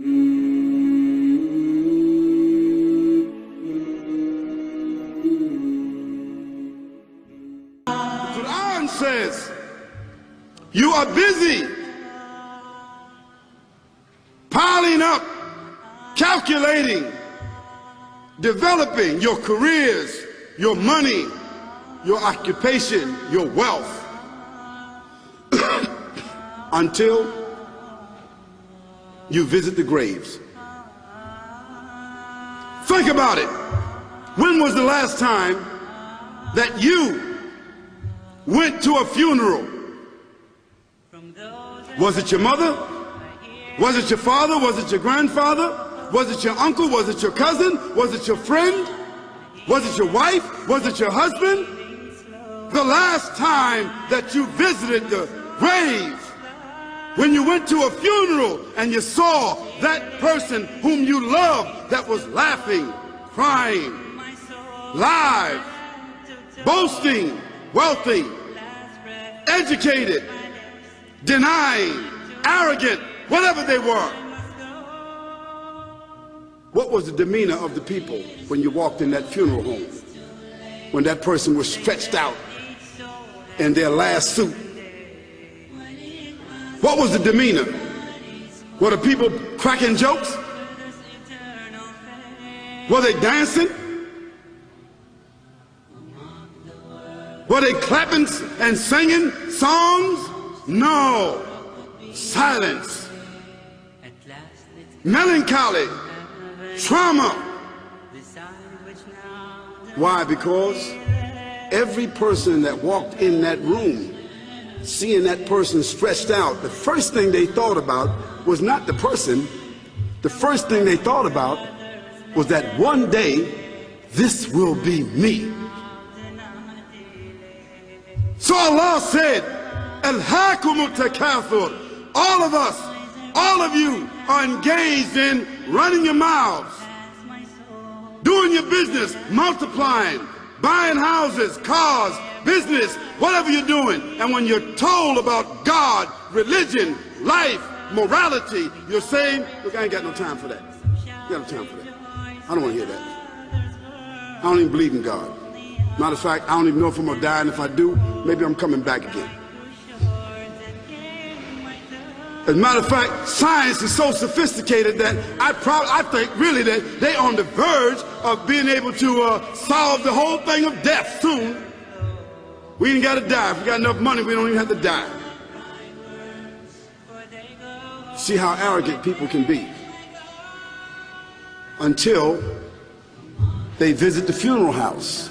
Quran says you are busy piling up, calculating, developing your careers, your money, your occupation, your wealth until you visit the graves. Think about it. When was the last time that you went to a funeral? Was it your mother? Was it your father? Was it your grandfather? Was it your uncle? Was it your cousin? Was it your friend? Was it your wife? Was it your husband? The last time that you visited the grave, when you went to a funeral and you saw that person whom you loved that was laughing, crying, live, boasting, wealthy, educated, denying, arrogant, whatever they were. What was the demeanor of the people when you walked in that funeral home? When that person was stretched out in their last suit? What was the demeanor? Were the people cracking jokes? Were they dancing? Were they clapping and singing songs? No. Silence. Melancholy. Trauma. Why? Because every person that walked in that room, seeing that person stretched out, the first thing they thought about was not the person. The first thing they thought about was that one day this will be me. So Allah said, Alhaakumut takathur. All of us, all of you are engaged in running your mouths, doing your business, multiplying, buying houses, cars, business, whatever you're doing. And when you're told about God, religion, life, morality, you're saying, look, I ain't got no time for that. I ain't got no time for that. I don't want to hear that. I don't even believe in God. Matter of fact, I don't even know if I'm going to die, and if I do, maybe I'm coming back again. As a matter of fact, science is so sophisticated that I think really that they're on the verge of being able to solve the whole thing of death soon. We ain't got to die. If we got enough money, we don't even have to die. See how arrogant people can be until they visit the funeral house.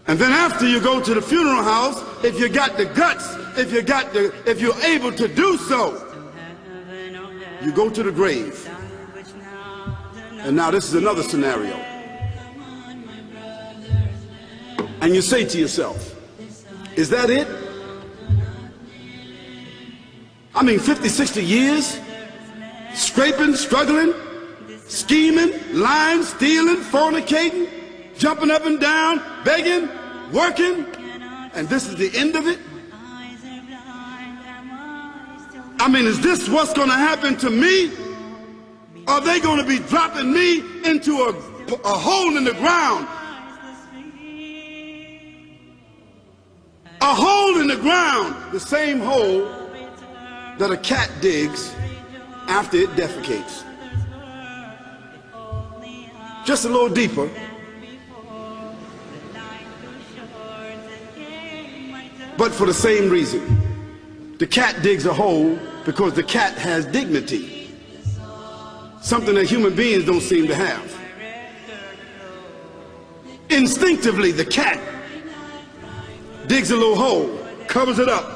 And then after you go to the funeral house, if you got the guts, if you're able to do so, you go to the grave. And now this is another scenario. And you say to yourself, is that it? I mean, 50, 60 years, scraping, struggling, scheming, lying, stealing, fornicating, jumping up and down, begging, working, and this is the end of it? I mean, is this what's going to happen to me? Are they going to be dropping me into a hole in the ground? A hole in the ground, the same hole that a cat digs after it defecates. Just a little deeper. But for the same reason. The cat digs a hole because the cat has dignity. Something that human beings don't seem to have. Instinctively, the cat digs a little hole, covers it up.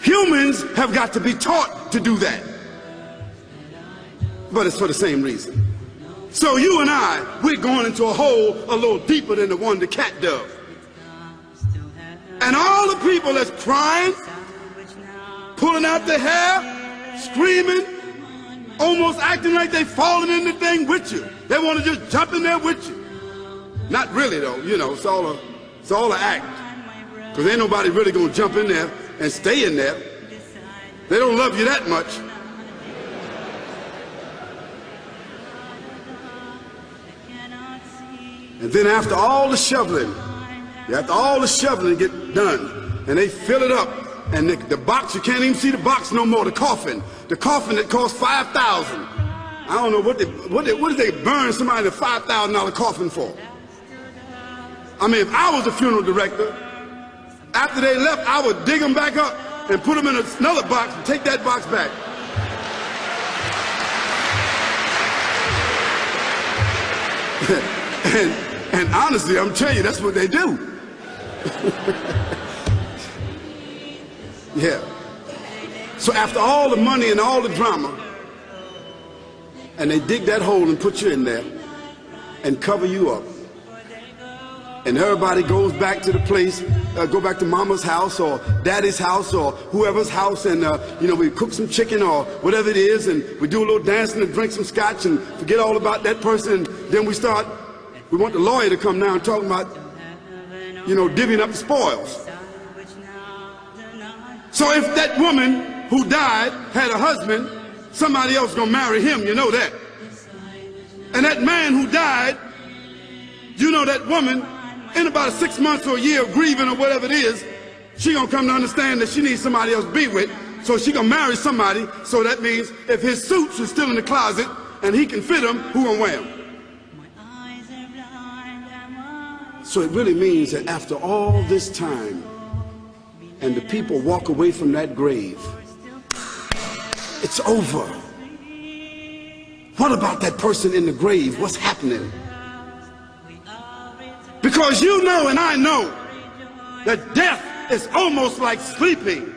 Humans have got to be taught to do that. But it's for the same reason. So you and I, we're going into a hole a little deeper than the one the cat dug. And all the people that's crying, pulling out their hair, screaming, almost acting like they falling in the thing with you. They want to just jump in there with you. Not really though, you know, it's all an act. Because ain't nobody really going to jump in there and stay in there. They don't love you that much. And then after all the shoveling, get done, and they fill it up, and the box, you can't even see the box no more, the coffin that cost $5,000. I don't know what did they burn somebody in a $5,000 coffin for? I mean, if I was a funeral director, after they left, I would dig them back up and put them in another box and take that box back. and honestly, I'm telling you, that's what they do. Yeah. So after all the money and all the drama, and they dig that hole and put you in there and cover you up, and everybody goes back to the place, go back to mama's house or daddy's house or whoever's house, and we cook some chicken or whatever it is, and we do a little dancing and drink some scotch and forget all about that person, and then we want the lawyer to come now and talk about, divvying up the spoils. So if that woman who died had a husband, somebody else gonna marry him, you know that. And that man who died, you know that woman, in about 6 months or a year of grieving or whatever it is, she gonna come to understand that she needs somebody else to be with, so she gonna marry somebody. So that means if his suits are still in the closet and he can fit them, who gonna wear them? So it really means that after all this time, and the people walk away from that grave, it's over. What about that person in the grave? What's happening? Because you know and I know that death is almost like sleeping.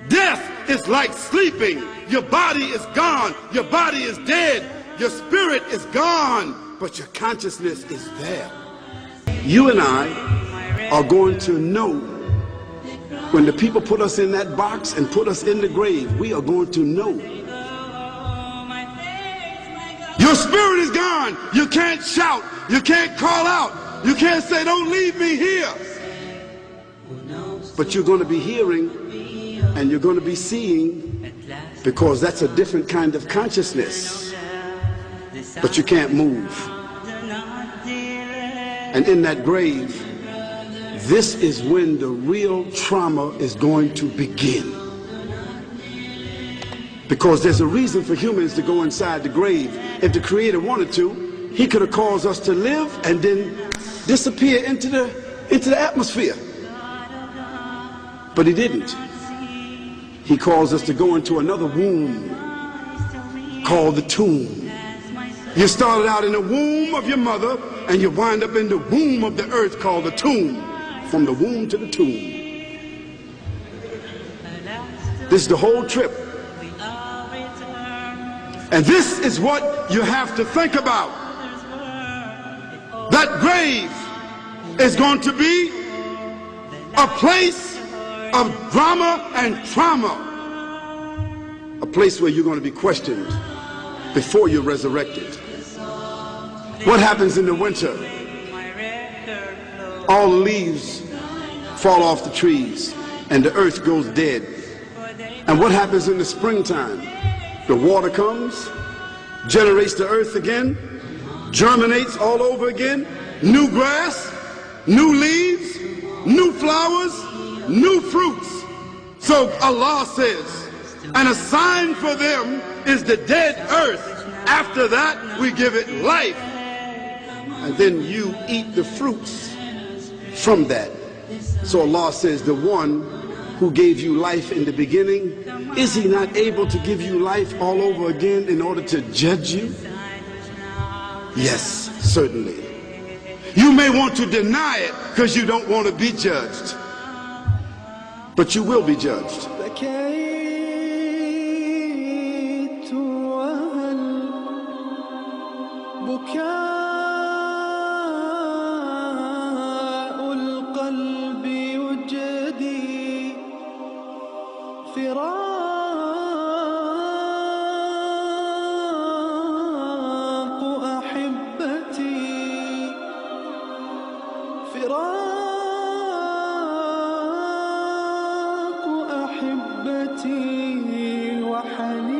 Death is like sleeping. Your body is gone. Your body is dead. Your spirit is gone, but your consciousness is there. You and I are going to know when the people put us in that box and put us in the grave. We are going to know. Your spirit is gone. You can't shout. You can't call out. You can't say, don't leave me here. But you're going to be hearing and you're going to be seeing, because that's a different kind of consciousness. But you can't move. And in that grave, this is when the real trauma is going to begin. Because there's a reason for humans to go inside the grave. If the Creator wanted to, He could have caused us to live and then disappear into the atmosphere. But He didn't. He caused us to go into another womb called the tomb. You started out in the womb of your mother, and you wind up in the womb of the earth called the tomb. From the womb to the tomb. This is the whole trip. And this is what you have to think about. That grave is going to be a place of drama and trauma. A place where you're going to be questioned before you're resurrected. What happens in the winter? All the leaves fall off the trees and the earth goes dead. And what happens in the springtime? The water comes, generates the earth again, germinates all over again, new grass, new leaves, new flowers, new fruits. So Allah says, and a sign for them is the dead earth. After that, we give it life. And then you eat the fruits from that. So Allah says, the one who gave you life in the beginning, is He not able to give you life all over again in order to judge you? Yes, certainly. You may want to deny it because you don't want to be judged, but you will be judged. فراق حنين